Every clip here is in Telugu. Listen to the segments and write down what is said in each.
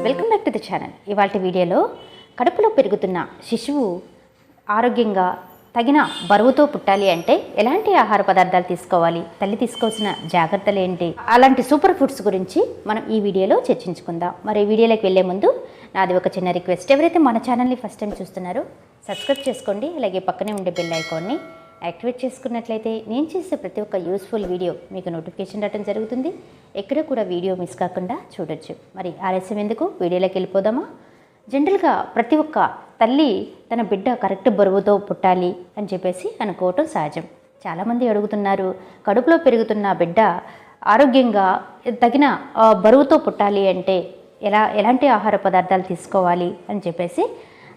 Welcome back to the channel. ఇవాళ వీడియోలో కడుపులో పెరుగుతున్న శిశువు ఆరోగ్యంగా తగిన బరువుతో పుట్టాలి అంటే ఎలాంటి ఆహార పదార్థాలు తీసుకోవాలి, తల్లి తీసుకోవాల్సిన జాగ్రత్తలు ఏంటి, అలాంటి సూపర్ ఫుడ్స్ గురించి మనం ఈ వీడియోలో చర్చించుకుందాం. మరి ఈ వీడియోలోకి వెళ్ళే ముందు నాది ఒక చిన్న రిక్వెస్ట్. ఎవరైతే మన ఛానల్ని ఫస్ట్ టైం చూస్తున్నారో సబ్స్క్రైబ్ చేసుకోండి. అలాగే పక్కనే ఉండే బెల్ ఐకాన్ని యాక్టివేట్ చేసుకున్నట్లయితే నేను చేసే ప్రతి ఒక్క యూస్ఫుల్ వీడియో మీకు నోటిఫికేషన్ రావడం జరుగుతుంది. ఎక్కడ కూడా వీడియో మిస్ కాకుండా చూడొచ్చు. మరి ఆలస్యం ఎందుకు, వీడియోలోకి వెళ్ళిపోదామా? జనరల్గా ప్రతి ఒక్క తల్లి తన బిడ్డ కరెక్ట్ బరువుతో పుట్టాలి అని చెప్పేసి అనుకోవటం సహజం. చాలామంది అడుగుతున్నారు, కడుపులో పెరుగుతున్న బిడ్డ ఆరోగ్యంగా తగిన బరువుతో పుట్టాలి అంటే ఎలాంటి ఆహార పదార్థాలు తీసుకోవాలి అని చెప్పేసి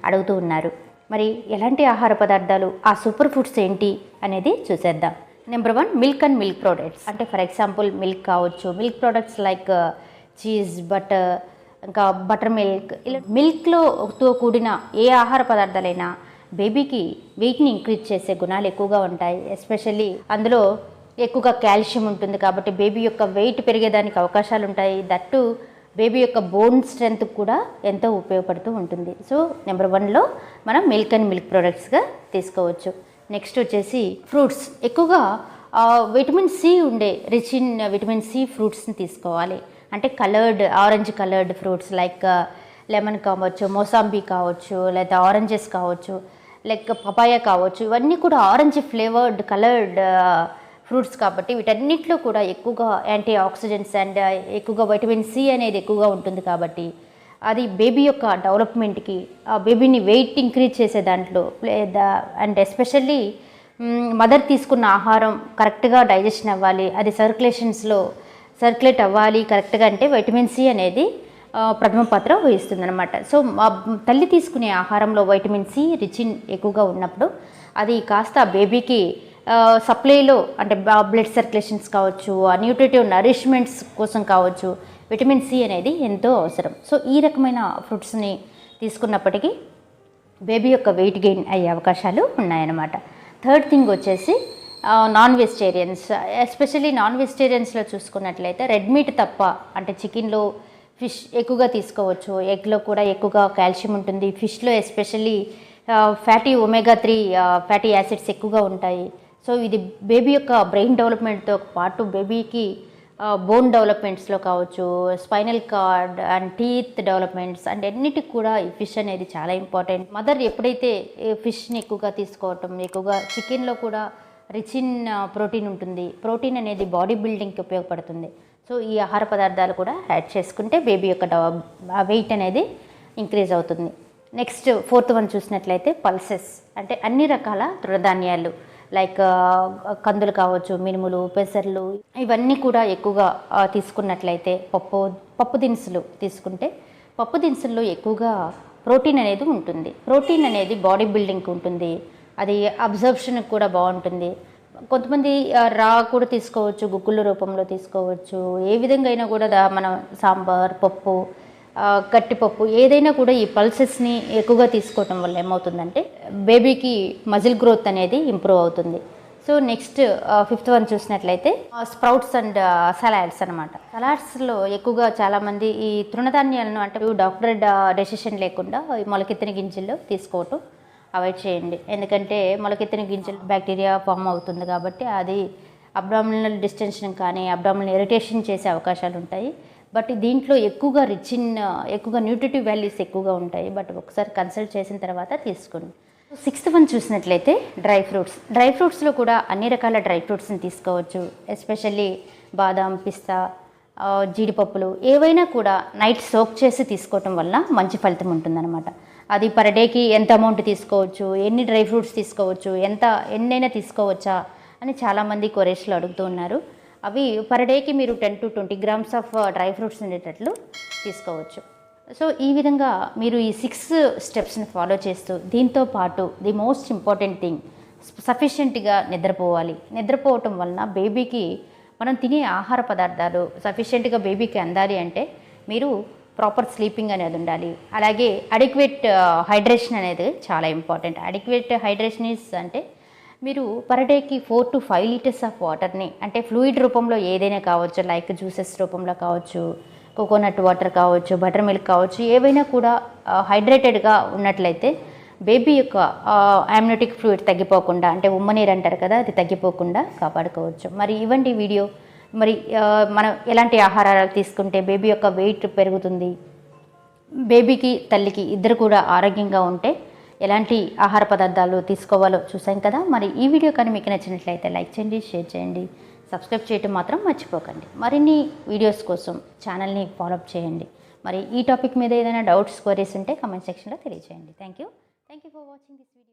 అడుగుతూ ఉన్నారు. మరి ఎలాంటి ఆహార పదార్థాలు, ఆ సూపర్ ఫుడ్స్ ఏంటి అనేది చూసేద్దాం. Number 1, milk and milk products. అంటే ఫర్ ఎగ్జాంపుల్ మిల్క్ కావచ్చు, milk products like cheese, butter, ఇంకా బటర్ మిల్క్. ఇలా మిల్క్తో కూడిన ఏ ఆహార పదార్థాలైనా బేబీకి వెయిట్ని ఇంక్రీజ్ చేసే గుణాలు ఎక్కువగా ఉంటాయి. ఎస్పెషల్లీ అందులో ఎక్కువగా కాల్షియం ఉంటుంది కాబట్టి బేబీ యొక్క వెయిట్ పెరిగేదానికి అవకాశాలు ఉంటాయి. దట్టు బేబీ యొక్క బోన్ స్ట్రెంత్ కూడా ఎంతో ఉపయోగపడుతూ ఉంటుంది. సో నెంబర్ 1లో మనం మిల్క్ అండ్ మిల్క్ ప్రోడక్ట్స్గా తీసుకోవచ్చు. నెక్స్ట్ వచ్చేసి ఫ్రూట్స్. ఎక్కువగా విటమిన్ సి ఉండే రిచ్ ఇన్ విటమిన్ సి ఫ్రూట్స్ని తీసుకోవాలి. అంటే orange coloured fruits like lemon కావచ్చు, మోసాంబీ కావచ్చు, లేదా ఆరెంజెస్ కావచ్చు, లైక్ పపాయ కావచ్చు. ఇవన్నీ కూడా ఆరెంజ్ ఫ్లేవర్డ్ కలర్డ్ ఫ్రూట్స్ కాబట్టి వీటన్నిటిలో కూడా ఎక్కువగా యాంటీ ఆక్సిడెంట్స్ అండ్ ఎక్కువగా విటమిన్ సి అనేది ఎక్కువగా ఉంటుంది కాబట్టి అది బేబీ యొక్క డెవలప్మెంట్కి, బేబీని వెయిట్ ఇంక్రీజ్ చేసే దాంట్లో అండ్ ఎస్పెషల్లీ మదర్ తీసుకున్న ఆహారం కరెక్ట్గా డైజెషన్ అవ్వాలి, అది సర్క్యులేట్ అవ్వాలి కరెక్ట్గా అంటే విటమిన్ సి అనేది ప్రథమ పాత్ర వహిస్తుంది అనమాట. సో తల్లి తీసుకునే ఆహారంలో విటమిన్ సి రిచ్ ఎక్కువగా ఉన్నప్పుడు అది కాస్త బేబీకి సప్లైలో అంటే బ్లడ్ సర్క్యులేషన్స్ కావచ్చు, న్యూట్రిటివ్ నరిష్మెంట్స్ కోసం కావచ్చు విటమిన్ సి అనేది ఎంతో అవసరం. సో ఈ రకమైన ఫ్రూట్స్ని తీసుకున్నప్పటికీ బేబీ యొక్క వెయిట్ గెయిన్ అయ్యే అవకాశాలు ఉన్నాయన్నమాట. థర్డ్ థింగ్ వచ్చేసి నాన్ వెజిటేరియన్స్. ఎస్పెషల్లీ నాన్ వెజిటేరియన్స్లో చూసుకున్నట్లయితే రెడ్ మీట్ తప్ప, అంటే చికెన్లో ఫిష్ ఎక్కువగా తీసుకోవచ్చు. ఎగ్లో కూడా ఎక్కువగా కాల్షియం ఉంటుంది. ఫిష్లో especially fatty omega 3 fatty acids ఎక్కువగా ఉంటాయి. సో ఇది బేబీ యొక్క బ్రెయిన్ డెవలప్మెంట్తో పాటు బేబీకి బోన్ డెవలప్మెంట్స్లో కావచ్చు, spinal cord and teeth developments and అన్నిటికి కూడా ఈ ఫిష్ అనేది చాలా ఇంపార్టెంట్. మదర్ ఎప్పుడైతే ఫిష్ని ఎక్కువగా తీసుకోవటం, ఎక్కువగా చికెన్లో కూడా రిచ్ ఇన్ ప్రోటీన్ ఉంటుంది. ప్రోటీన్ అనేది బాడీ బిల్డింగ్కి ఉపయోగపడుతుంది. సో ఈ ఆహార పదార్థాలు కూడా యాడ్ చేసుకుంటే బేబీ యొక్క వెయిట్ అనేది ఇంక్రీజ్ అవుతుంది. నెక్స్ట్ ఫోర్త్ వన్ చూసినట్లయితే పల్సెస్. అంటే అన్ని రకాల తృణధాన్యాలు లైక్ కందులు కావచ్చు, మినుములు, పెసర్లు, ఇవన్నీ కూడా ఎక్కువగా తీసుకున్నట్లయితే పప్పు దినుసులు తీసుకుంటే పప్పు దినుసుల్లో ఎక్కువగా ప్రోటీన్ అనేది ఉంటుంది. ప్రోటీన్ అనేది బాడీ బిల్డింగ్కి ఉంటుంది, అది అబ్జర్ప్షన్కి కూడా బాగుంటుంది. కొంతమంది రా కూడా తీసుకోవచ్చు, గుగ్గుల రూపంలో తీసుకోవచ్చు. ఏ విధంగా అయినా కూడా మనం సాంబార్, పప్పు, గట్టిపప్పు ఏదైనా కూడా ఈ పల్సెస్ని ఎక్కువగా తీసుకోవటం వల్ల ఏమవుతుందంటే బేబీకి మజిల్ గ్రోత్ అనేది ఇంప్రూవ్ అవుతుంది. సో నెక్స్ట్ ఫిఫ్త్ వన్ చూసినట్లయితే స్ప్రౌట్స్ అండ్ సలాడ్స్ అనమాట. సలాడ్స్లో ఎక్కువగా చాలామంది ఈ తృణధాన్యాలను అంటే డాక్టర్ డెసిషన్ లేకుండా ఈ మొలకెత్తిన గింజలు తీసుకోవటం అవాయిడ్ చేయండి. ఎందుకంటే మొలకెత్తిన గింజలు బ్యాక్టీరియా ఫామ్ అవుతుంది కాబట్టి అది అబ్డామినల్ డిస్టెన్షన్ కానీ అబ్డామినల్ ఇరిటేషన్ చేసే అవకాశాలు ఉంటాయి. బట్ దీంట్లో ఎక్కువగా న్యూట్రిటివ్ వాల్యూస్ ఎక్కువగా ఉంటాయి. బట్ ఒకసారి కన్సల్ట్ చేసిన తర్వాత తీసుకోండి. సిక్స్త్ వన్ చూసినట్లయితే డ్రై ఫ్రూట్స్లో కూడా అన్ని రకాల డ్రై ఫ్రూట్స్ని తీసుకోవచ్చు. ఎస్పెషల్లీ బాదాం, పిస్తా, జీడిపప్పులు ఏవైనా కూడా నైట్ సోక్ చేసి తీసుకోవటం వల్ల మంచి ఫలితం ఉంటుందన్నమాట. అది పర్ డేకి ఎంత అమౌంట్ తీసుకోవచ్చు, ఎన్ని డ్రై ఫ్రూట్స్ తీసుకోవచ్చు, ఎన్నైనా తీసుకోవచ్చా అని చాలామంది కొరేష్లో అడుగుతూ ఉన్నారు. అవి పర్ డేకి మీరు 10 to 20 grams of dry fruits ఉండేటట్లు తీసుకోవచ్చు. సో ఈ విధంగా మీరు ఈ 6 స్టెప్స్ని ఫాలో చేస్తూ దీంతో పాటు ది మోస్ట్ ఇంపార్టెంట్ థింగ్ సఫిషియెంట్గా నిద్రపోవటం వలన బేబీకి మనం తినే ఆహార పదార్థాలు సఫిషియెంట్గా బేబీకి అందాలి అంటే మీరు ప్రాపర్ స్లీపింగ్ అనేది ఉండాలి. అలాగే అడిక్వేట్ హైడ్రేషన్ అనేది చాలా ఇంపార్టెంట్. అడిక్వేట్ హైడ్రేషన్ అంటే మీరు పర్ డేకి 4 to 5 liters ఆఫ్ వాటర్ని, అంటే ఫ్లూయిడ్ రూపంలో ఏదైనా కావచ్చు, లైక్ జ్యూసెస్ రూపంలో కావచ్చు, కోకోనట్ వాటర్ కావచ్చు, బటర్ మిల్క్ కావచ్చు, ఏవైనా కూడా హైడ్రేటెడ్గా ఉన్నట్లయితే బేబీ యొక్క ఆమ్నియోటిక్ ఫ్లూయిడ్ తగ్గిపోకుండా, అంటే ఉమ్మనీరు అంటారు కదా, అది తగ్గిపోకుండా కాపాడుకోవచ్చు. మరి ఇవ్వండి వీడియో. మరి మనం ఎలాంటి ఆహారాలు తీసుకుంటే బేబీ యొక్క వెయిట్ పెరుగుతుంది, బేబీకి తల్లికి ఇద్దరు కూడా ఆరోగ్యంగా ఉంటే ఎలాంటి ఆహార పదార్థాలు తీసుకోవాలో చూసాం కదా. మరి ఈ వీడియో కానీ మీకు నచ్చినట్లయితే లైక్ చేయండి, షేర్ చేయండి, సబ్స్క్రైబ్ చేయటం మాత్రం మర్చిపోకండి. మరిన్ని వీడియోస్ కోసం ఛానల్ని ఫాలోఅప్ చేయండి. మరి ఈ టాపిక్ మీద ఏదైనా డౌట్స్, క్వరీస్ ఉంటే కామెంట్ సెక్షన్లో తెలియజేయండి. Thank you for watching this video.